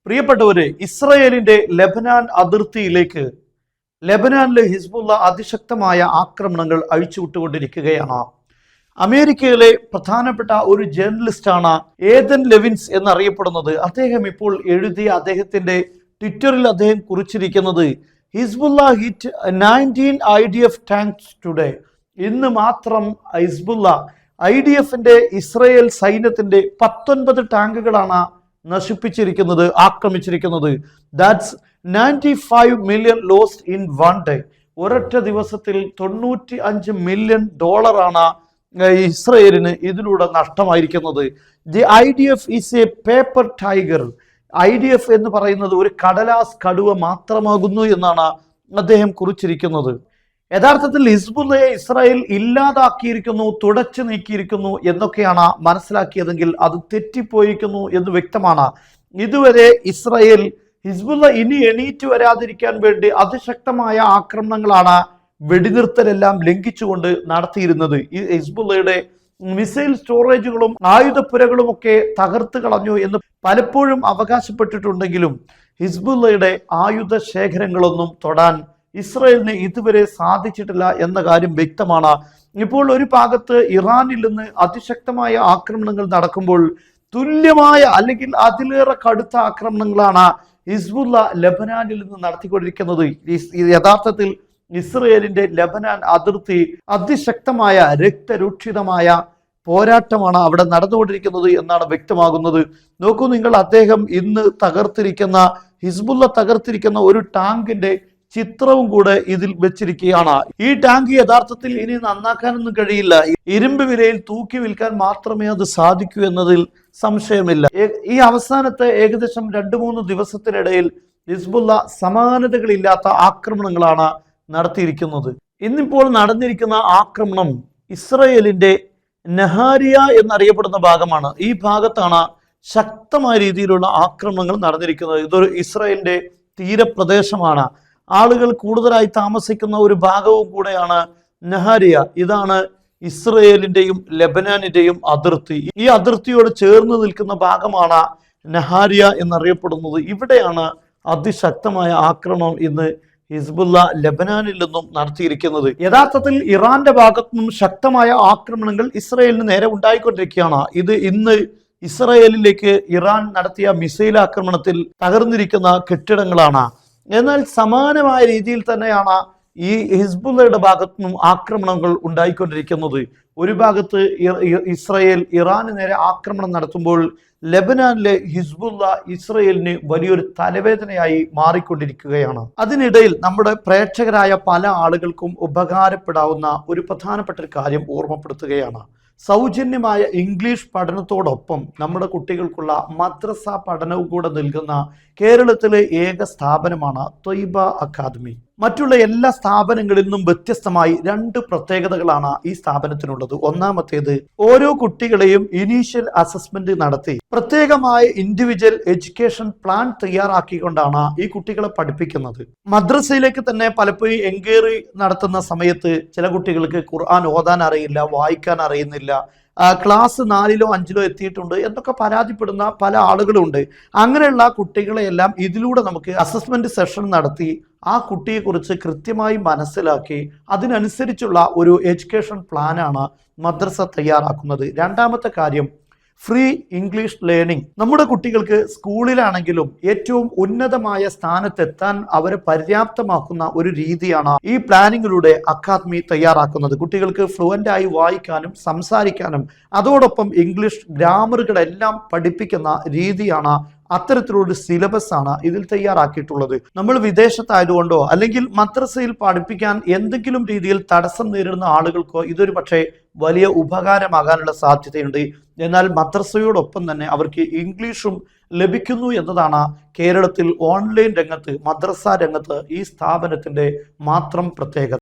പ്രിയപ്പെട്ടവരെ, ഇസ്രയേലിന്റെ ലെബനാൻ അതിർത്തിയിലേക്ക് ലെബനാനിലെ ഹിസ്ബുള്ള അതിശക്തമായ ആക്രമണങ്ങൾ അഴിച്ചുവിട്ടുകൊണ്ടിരിക്കുകയാണ്. അമേരിക്കയിലെ പ്രധാനപ്പെട്ട ഒരു ജേർണലിസ്റ്റാണ് ഏദൻ ലെവിൻസ് എന്നറിയപ്പെടുന്നത്. അദ്ദേഹം ഇപ്പോൾ എഴുതിയ അദ്ദേഹത്തിന്റെ ട്വിറ്ററിൽ അദ്ദേഹം കുറിച്ചിരിക്കുന്നത് Hezbollah hit 19 IDF tanks today. ഇന്ന് മാത്രം ഹിസ്ബുള്ള IDFന്റെ ഇസ്രയേൽ സൈന്യത്തിന്റെ 19 ടാങ്കുകളാണ് നശിപ്പിച്ചിരിക്കുന്നത്, ആക്രമിച്ചിരിക്കുന്നത്. That's 95 million lost in one day. ഒരൊറ്റ ദിവസത്തിൽ $95 മില്യൺ ഇസ്രയേലിന് ഇതിലൂടെ നഷ്ടമായിരിക്കുന്നത്. The IDF is a paper tiger. IDF എന്ന് പറയുന്നത് ഒരു കടലാസ് കടുവ മാത്രമാകുന്നു എന്നാണ് അദ്ദേഹം കുറിച്ചിരിക്കുന്നത്. യഥാർത്ഥത്തിൽ ഹിസ്ബുള്ളയെ ഇസ്രായേൽ ഇല്ലാതാക്കിയിരിക്കുന്നു, തുടച്ചു നീക്കിയിരിക്കുന്നു എന്നൊക്കെയാണ് മനസ്സിലാക്കിയതെങ്കിൽ അത് തെറ്റിപ്പോയിരിക്കുന്നു എന്ന് വ്യക്തമാണ്. ഇതുവരെ ഇസ്രായേൽ ഹിസ്ബുള്ള ഇനി എണീറ്റ് വരാതിരിക്കാൻ വേണ്ടി അതിശക്തമായ ആക്രമണങ്ങളാണ് വെടിനിർത്തലെല്ലാം ലംഘിച്ചുകൊണ്ട് നടത്തിയിരുന്നത്. ഈ ഹിസ്ബുള്ളയുടെ മിസൈൽ സ്റ്റോറേജുകളും ആയുധപ്പുരകളും ഒക്കെ തകർത്ത് കളഞ്ഞു എന്ന് പലപ്പോഴും അവകാശപ്പെട്ടിട്ടുണ്ടെങ്കിലും ഹിസ്ബുള്ളയുടെ ആയുധ ശേഖരങ്ങളൊന്നും തൊടാൻ ഇസ്രയേലിന് ഇതുവരെ സാധിച്ചിട്ടില്ല എന്ന കാര്യം വ്യക്തമാണ്. ഇപ്പോൾ ഒരു ഭാഗത്ത് ഇറാനിൽ നിന്ന് അതിശക്തമായ ആക്രമണങ്ങൾ നടക്കുമ്പോൾ തുല്യമായ അല്ലെങ്കിൽ അതിലേറെ കടുത്ത ആക്രമണങ്ങളാണ് ഹിസ്ബുള്ള ലെബനാനിൽ നിന്ന് നടത്തിക്കൊണ്ടിരിക്കുന്നത്. യഥാർത്ഥത്തിൽ ഇസ്രയേലിന്റെ ലെബനാൻ അതിർത്തി അതിശക്തമായ രക്തരൂക്ഷിതമായ പോരാട്ടമാണ് അവിടെ നടന്നുകൊണ്ടിരിക്കുന്നത് എന്നാണ് വ്യക്തമാകുന്നത്. നോക്കൂ നിങ്ങൾ, അദ്ദേഹം ഇന്ന് ഹിസ്ബുള്ള തകർത്തിരിക്കുന്ന ഒരു ടാങ്കിന്റെ ചിത്രവും കൂടെ ഇതിൽ വെച്ചിരിക്കുകയാണ്. ഈ ടാങ്ക് യഥാർത്ഥത്തിൽ ഇനി നന്നാക്കാനൊന്നും കഴിയില്ല. ഇരുമ്പ് വിലയിൽ തൂക്കി വിൽക്കാൻ മാത്രമേ അത് സാധിക്കൂ എന്നതിൽ സംശയമില്ല. ഈ അവസാനത്തെ ഏകദേശം 2-3 ദിവസത്തിനിടയിൽ ഹിസ്ബുള്ള സമാനതകളില്ലാത്ത ആക്രമണങ്ങളാണ് നടത്തിയിരിക്കുന്നത്. ഇന്നിപ്പോൾ നടന്നിരിക്കുന്ന ആക്രമണം ഇസ്രയേലിന്റെ നഹാരിയ എന്നറിയപ്പെടുന്ന ഭാഗമാണ്. ഈ ഭാഗത്താണ് ശക്തമായ രീതിയിലുള്ള ആക്രമണങ്ങൾ നടന്നിരിക്കുന്നത്. ഇതൊരു ഇസ്രയേലിന്റെ തീരപ്രദേശമാണ്. ആളുകൾ കൂടുതലായി താമസിക്കുന്ന ഒരു ഭാഗവും കൂടെയാണ് നഹാരിയ. ഇതാണ് ഇസ്രയേലിന്റെയും ലെബനാനിന്റെയും അതിർത്തി. ഈ അതിർത്തിയോട് ചേർന്ന് നിൽക്കുന്ന ഭാഗമാണ് നഹാരിയ എന്നറിയപ്പെടുന്നത്. ഇവിടെയാണ് അതിശക്തമായ ആക്രമണം ഇന്ന് ഹിസ്ബുള്ള ലെബനാനിൽ നിന്നും നടത്തിയിരിക്കുന്നത്. യഥാർത്ഥത്തിൽ ഇറാന്റെ ഭാഗത്തു നിന്നും ശക്തമായ ആക്രമണങ്ങൾ ഇസ്രയേലിന് നേരെ ഉണ്ടായിക്കൊണ്ടിരിക്കുകയാണ്. ഇത് ഇന്ന് ഇസ്രയേലിലേക്ക് ഇറാൻ നടത്തിയ മിസൈൽ ആക്രമണത്തിൽ തകർന്നിരിക്കുന്ന കെട്ടിടങ്ങളാണ്. എന്നാൽ സമാനമായ രീതിയിൽ തന്നെയാണ് ഈ ഹിസ്ബുള്ളയുടെ ഭാഗത്തു നിന്നും ആക്രമണങ്ങൾ ഉണ്ടായിക്കൊണ്ടിരിക്കുന്നത്. ഒരു ഭാഗത്ത് ഇസ്രയേൽ ഇറാന് നേരെ ആക്രമണം നടത്തുമ്പോൾ ലെബനാനിലെ ഹിസ്ബുള്ള ഇസ്രയേലിന് വലിയൊരു തലവേദനയായി മാറിക്കൊണ്ടിരിക്കുകയാണ്. അതിനിടയിൽ നമ്മുടെ പ്രേക്ഷകരായ പല ആളുകൾക്കും ഉപകാരപ്പെടാവുന്ന ഒരു പ്രധാനപ്പെട്ട ഒരു കാര്യം ഓർമ്മപ്പെടുത്തുകയാണ്. സൗജന്യമായ ഇംഗ്ലീഷ് പഠനത്തോടൊപ്പം നമ്മുടെ കുട്ടികൾക്കുള്ള മദ്രസ പഠനവും കൂടെ നൽകുന്ന കേരളത്തിലെ ഏക സ്ഥാപനമാണ് ത്വയ്ബ അക്കാദമി. മറ്റുള്ള എല്ലാ സ്ഥാപനങ്ങളിൽ നിന്നും വ്യത്യസ്തമായി 2 പ്രത്യേകതകളാണ് ഈ സ്ഥാപനത്തിനുള്ളത്. ഒന്നാമത്തേത്, ഓരോ കുട്ടികളെയും ഇനീഷ്യൽ അസസ്മെന്റ് നടത്തി പ്രത്യേകമായ ഇൻഡിവിജ്വൽ എഡ്യൂക്കേഷൻ പ്ലാൻ തയ്യാറാക്കിക്കൊണ്ടാണ് ഈ കുട്ടികളെ പഠിപ്പിക്കുന്നത്. മദ്രസയിലേക്ക് തന്നെ പലപ്പോഴും എൻക്വയറി നടത്തുന്ന സമയത്ത് ചില കുട്ടികൾക്ക് ഖുർആൻ ഓതാൻ അറിയില്ല, വായിക്കാൻ അറിയുന്നില്ല, ക്ലാസ് 4ലോ 5ലോ എത്തിയിട്ടുണ്ട് എന്നൊക്കെ പരാതിപ്പെടുന്ന പല ആളുകളുണ്ട്. അങ്ങനെയുള്ള കുട്ടികളെയെല്ലാം ഇതിലൂടെ നമുക്ക് അസസ്മെന്റ് സെഷൻ നടത്തി ആ കുട്ടിയെക്കുറിച്ച് കൃത്യമായി മനസ്സിലാക്കി അതിനനുസരിച്ചുള്ള ഒരു എഡ്യൂക്കേഷൻ പ്ലാനാണ് മദ്രസ തയ്യാറാക്കുന്നത്. രണ്ടാമത്തെ കാര്യം, ഫ്രീ ഇംഗ്ലീഷ് ലേണിംഗ്. നമ്മുടെ കുട്ടികൾക്ക് സ്കൂളിലാണെങ്കിലും ഏറ്റവും ഉന്നതമായ സ്ഥാനത്തെത്താൻ അവരെ പര്യാപ്തമാക്കുന്ന ഒരു രീതിയാണ് ഈ പ്ലാനിങ്ങിലൂടെ അക്കാദമി തയ്യാറാക്കുന്നത്. കുട്ടികൾക്ക് ഫ്ലുവൻ്റ് ആയി വായിക്കാനും സംസാരിക്കാനും അതോടൊപ്പം ഇംഗ്ലീഷ് ഗ്രാമറുകളെല്ലാം പഠിപ്പിക്കുന്ന രീതിയാണ്, അത്തരത്തിലുള്ള സിലബസ് ആണ് ഇതിൽ തയ്യാറാക്കിയിട്ടുള്ളത്. നമ്മൾ വിദേശത്തായതുകൊണ്ടോ അല്ലെങ്കിൽ മദ്രസയിൽ പഠിപ്പിക്കാൻ എന്തെങ്കിലും രീതിയിൽ തടസ്സം നേരിടുന്ന ആളുകൾക്കോ ഇതൊരു പക്ഷേ വലിയ ഉപകാരമാകാനുള്ള സാധ്യതയുണ്ട്. എന്നാൽ മദ്രസയോടൊപ്പം തന്നെ അവർക്ക് ഇംഗ്ലീഷും ലഭിക്കുന്നു എന്നതാണ് കേരളത്തിൽ ഓൺലൈൻ രംഗത്ത്, മദ്രസ രംഗത്ത് ഈ സ്ഥാപനത്തിന്റെ മാത്രം പ്രത്യേകത.